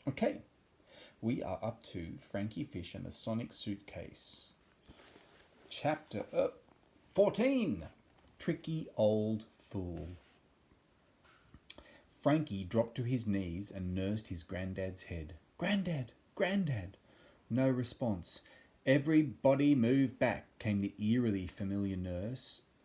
Okay, we are up to Frankie Fish and the Sonic Suitcase. Chapter 14. Tricky Old Fool. Frankie dropped to his knees and nursed his granddad's head. "Granddad! Granddad!" No response. "Everybody move back," came the eerily familiar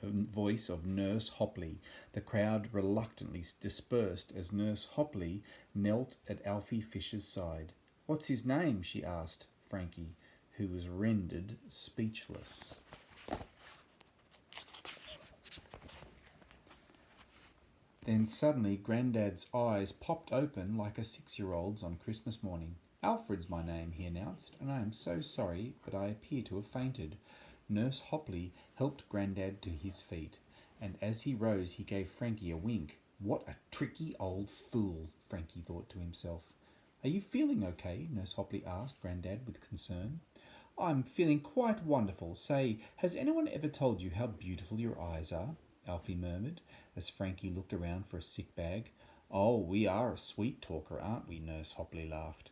voice of Nurse Hopley. The crowd reluctantly dispersed as Nurse Hopley knelt at Alfie Fish's side. "What's his name?" she asked Frankie, who was rendered speechless. Then suddenly Grandad's eyes popped open like a 6-year-old's on Christmas morning. "Alfred's my name," he announced, "and I am so sorry, but I appear to have fainted." Nurse Hopley helped Grandad to his feet, and as he rose he gave Frankie a wink. "What a tricky old fool," Frankie thought to himself. "Are you feeling okay?" Nurse Hopley asked Grandad with concern. "I'm feeling quite wonderful. Say, has anyone ever told you how beautiful your eyes are?" Alfie murmured, as Frankie looked around for a sick bag. "Oh, we are a sweet talker, aren't we?" Nurse Hopley laughed.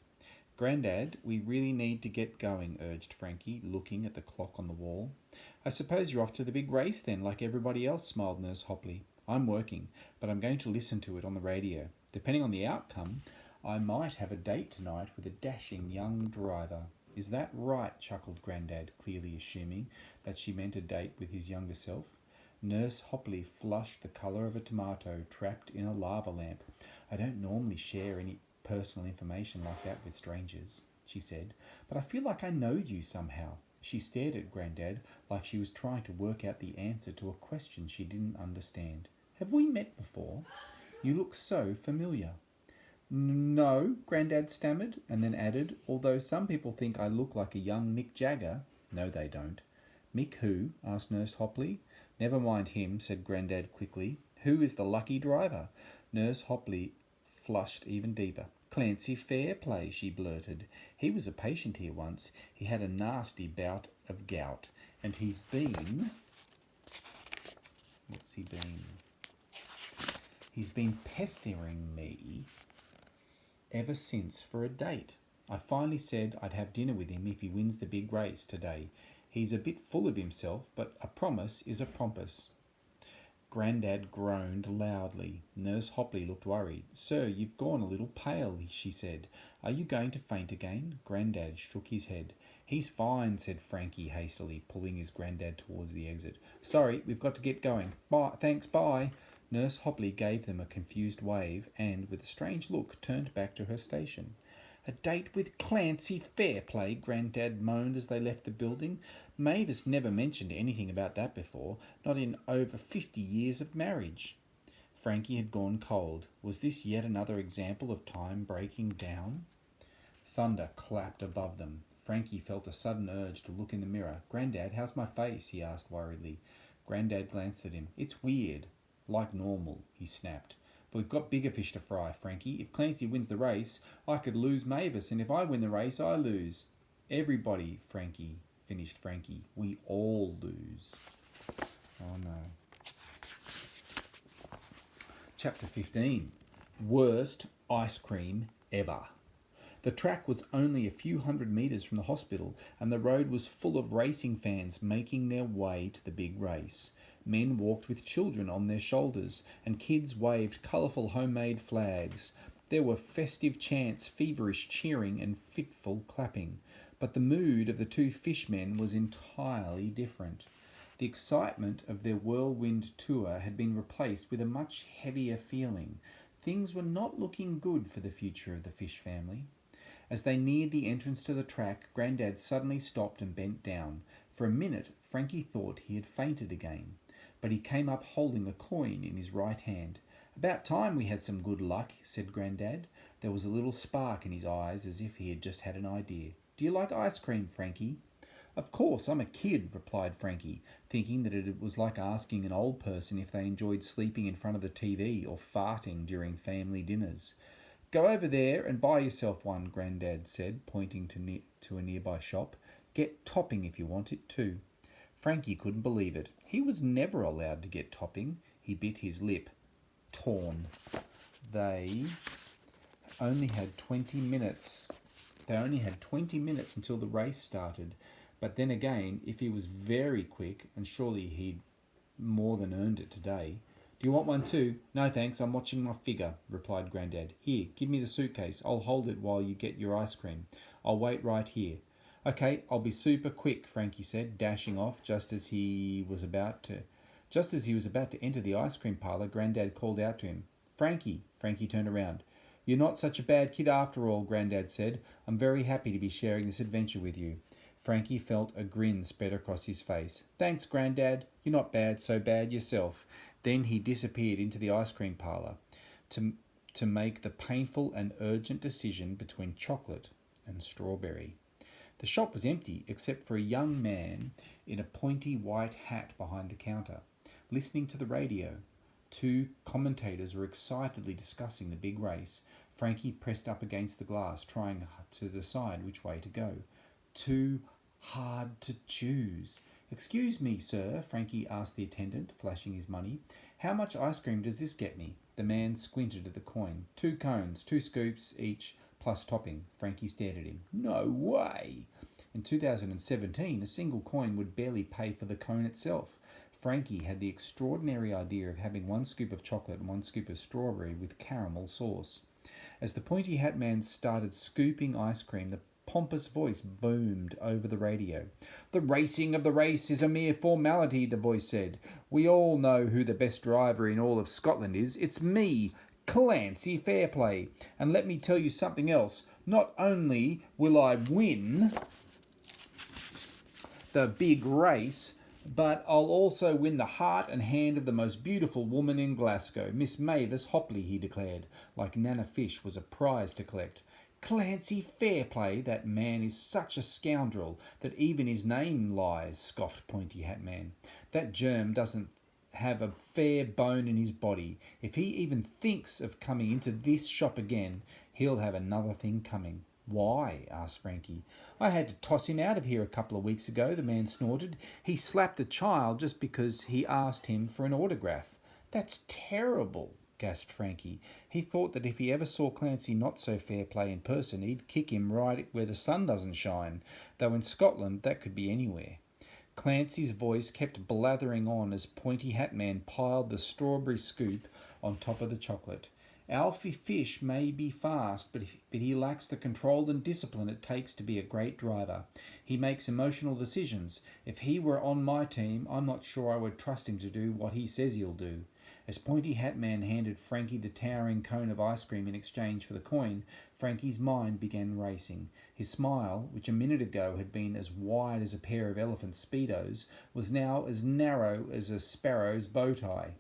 "Grandad, we really need to get going," urged Frankie, looking at the clock on the wall. "I suppose you're off to the big race then, like everybody else," smiled Nurse Hopley. "I'm working, but I'm going to listen to it on the radio. Depending on the outcome, I might have a date tonight with a dashing young driver." "Is that right?" chuckled Grandad, clearly assuming that she meant a date with his younger self. Nurse Hopley flushed the colour of a tomato trapped in a lava lamp. "I don't normally share any personal information like that with strangers," she said, "but I feel like I know you somehow." She stared at Grandad like she was trying to work out the answer to a question she didn't understand. "Have we met before? You look so familiar." "No," Grandad stammered, and then added, "although some people think I look like a young Mick Jagger." "No, they don't." "Mick who?" asked Nurse Hopley. "Never mind him," said Grandad quickly. "Who is the lucky driver?" Nurse Hopley flushed even deeper. "Clancy Fairplay," she blurted. "He was a patient here once. He had a nasty bout of gout, and he's been... What's he been? He's been pestering me ever since for a date. I finally said I'd have dinner with him if he wins the big race today. He's a bit full of himself, but a promise is a promise." Grandad groaned loudly. Nurse Hopley looked worried. "Sir, you've gone a little pale," she said. "Are you going to faint again?" Grandad shook his head. "He's fine," said Frankie hastily, pulling his Grandad towards the exit. "Sorry, we've got to get going. Bye, thanks, bye." Nurse Hopley gave them a confused wave and, with a strange look, turned back to her station. "A date with Clancy Fairplay," Grandad moaned as they left the building. "Mavis never mentioned anything about that before, not in over 50 years of marriage." Frankie had gone cold. Was this yet another example of time breaking down? Thunder clapped above them. Frankie felt a sudden urge to look in the mirror. "Grandad, how's my face?" he asked worriedly. Grandad glanced at him. "It's weird. Like normal," he snapped. "But we've got bigger fish to fry, Frankie. If Clancy wins the race, I could lose Mavis, and if I win the race, I lose." "Everybody," finished Frankie. "We all lose." Oh no. Chapter 15. Worst ice cream ever. The track was only a few hundred metres from the hospital, and the road was full of racing fans making their way to the big race. Men walked with children on their shoulders, and kids waved colourful homemade flags. There were festive chants, feverish cheering, and fitful clapping. But the mood of the two fishmen was entirely different. The excitement of their whirlwind tour had been replaced with a much heavier feeling. Things were not looking good for the future of the Fish family. As they neared the entrance to the track, Grandad suddenly stopped and bent down. For a minute, Frankie thought he had fainted again, but he came up holding a coin in his right hand. "About time we had some good luck," said Grandad. There was a little spark in his eyes, as if he had just had an idea. "Do you like ice cream, Frankie?" "Of course, I'm a kid," replied Frankie, thinking that it was like asking an old person if they enjoyed sleeping in front of the TV or farting during family dinners. "Go over there and buy yourself one," Grandad said, pointing to a nearby shop. "Get topping if you want it too." Frankie couldn't believe it. He was never allowed to get topping. He bit his lip. Torn. They only had 20 minutes. They only had 20 minutes until the race started. But then again, if he was very quick, and surely he'd more than earned it today. Do you want one too? No thanks, I'm watching my figure, replied Grandad. Here, give me the suitcase. I'll hold it while you get your ice cream. I'll wait right here. Okay, I'll be super quick, Frankie said, dashing off just as he was about to enter the ice cream parlour. Grandad called out to him. Frankie! Frankie turned around. You're not such a bad kid after all, Grandad said. I'm very happy to be sharing this adventure with you. Frankie felt a grin spread across his face. Thanks, Grandad. You're not so bad yourself. Then he disappeared into the ice cream parlour to make the painful and urgent decision between chocolate and strawberry. The shop was empty except for a young man in a pointy white hat behind the counter, listening to the radio. Two commentators were excitedly discussing the big race. Frankie pressed up against the glass, trying to decide which way to go. Too hard to choose. Excuse me, sir, Frankie asked the attendant, flashing his money. How much ice cream does this get me? The man squinted at the coin. 2 cones, 2 scoops each, plus topping. Frankie stared at him. No way! In 2017, a single coin would barely pay for the cone itself. Frankie had the extraordinary idea of having 1 scoop of chocolate and 1 scoop of strawberry with caramel sauce. As the pointy hat man started scooping ice cream, the pompous voice boomed over the radio. The racing of the race is a mere formality, the voice said. We all know who the best driver in all of Scotland is. It's me, Clancy Fairplay. And let me tell you something else. Not only will I win the big race, but I'll also win the heart and hand of the most beautiful woman in Glasgow, Miss Mavis Hopley, he declared, like Nana Fish was a prize to collect. Clancy Fairplay, that man is such a scoundrel that even his name lies, scoffed Pointy Hat Man. That germ doesn't have a fair bone in his body. If he even thinks of coming into this shop again, he'll have another thing coming. Why? Asked Frankie. I had to toss him out of here a couple of weeks ago, the man snorted. He slapped a child just because he asked him for an autograph. That's terrible, gasped Frankie. He thought that if he ever saw Clancy Not So Fair Play in person, he'd kick him right where the sun doesn't shine, though in Scotland that could be anywhere. Clancy's voice kept blathering on as Pointy Hat Man piled the strawberry scoop on top of the chocolate. Alfie Fish may be fast, but he lacks the control and discipline it takes to be a great driver. He makes emotional decisions. If he were on my team, I'm not sure I would trust him to do what he says he'll do. As Pointy Hat Man handed Frankie the towering cone of ice cream in exchange for the coin, Frankie's mind began racing. His smile, which a minute ago had been as wide as a pair of elephant speedos, was now as narrow as a sparrow's bow tie.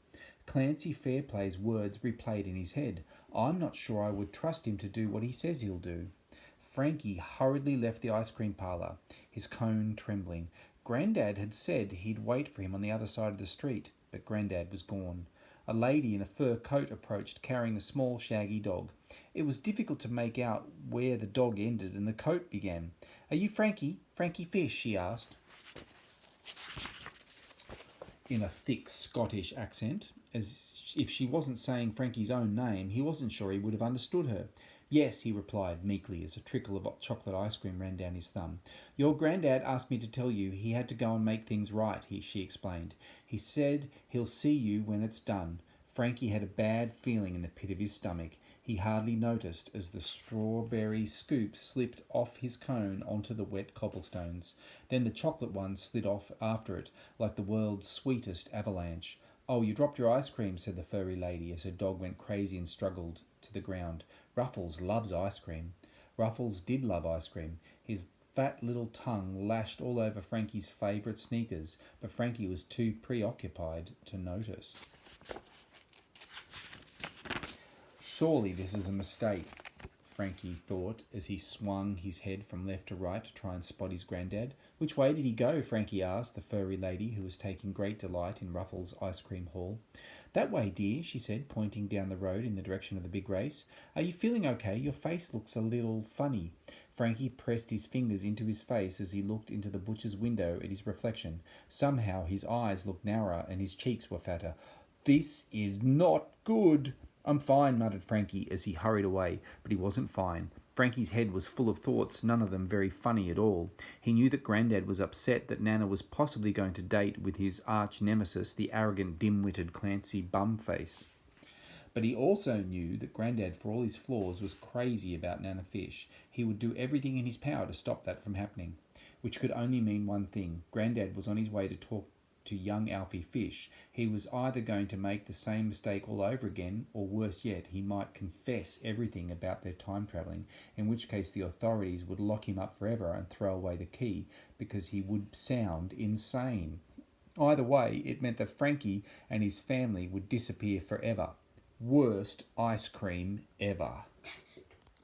Clancy Fairplay's words replayed in his head. I'm not sure I would trust him to do what he says he'll do. Frankie hurriedly left the ice cream parlour, his cone trembling. Grandad had said he'd wait for him on the other side of the street, but Grandad was gone. A lady in a fur coat approached, carrying a small, shaggy dog. It was difficult to make out where the dog ended and the coat began. Are you Frankie? Frankie Fish? She asked, in a thick Scottish accent. As if she wasn't saying Frankie's own name, he wasn't sure he would have understood her. Yes, he replied meekly as a trickle of chocolate ice cream ran down his thumb. Your granddad asked me to tell you he had to go and make things right, she explained. He said he'll see you when it's done. Frankie had a bad feeling in the pit of his stomach. He hardly noticed as the strawberry scoop slipped off his cone onto the wet cobblestones. Then the chocolate one slid off after it, like the world's sweetest avalanche. Oh, you dropped your ice cream, said the furry lady as her dog went crazy and struggled to the ground. Ruffles loves ice cream. Ruffles did love ice cream. His fat little tongue lashed all over Frankie's favourite sneakers, but Frankie was too preoccupied to notice. Surely this is a mistake, Frankie thought as he swung his head from left to right to try and spot his granddad. Which way did he go? Frankie asked the furry lady, who was taking great delight in Ruffles' ice cream haul. That way, dear, she said, pointing down the road in the direction of the big race. Are you feeling okay? Your face looks a little funny. Frankie pressed his fingers into his face as he looked into the butcher's window at his reflection. Somehow his eyes looked narrower and his cheeks were fatter. This is not good. "I'm fine," muttered Frankie as he hurried away, but he wasn't fine. Frankie's head was full of thoughts, none of them very funny at all. He knew that Grandad was upset that Nana was possibly going to date with his arch-nemesis, the arrogant, dim-witted Clancy Bumface. But he also knew that Grandad, for all his flaws, was crazy about Nana Fish. He would do everything in his power to stop that from happening, which could only mean one thing. Grandad was on his way to talk to young Alfie Fish. He was either going to make the same mistake all over again, or worse yet, he might confess everything about their time travelling, in which case the authorities would lock him up forever and throw away the key, because he would sound insane. Either way, it meant that Frankie and his family would disappear forever. Worst ice cream ever.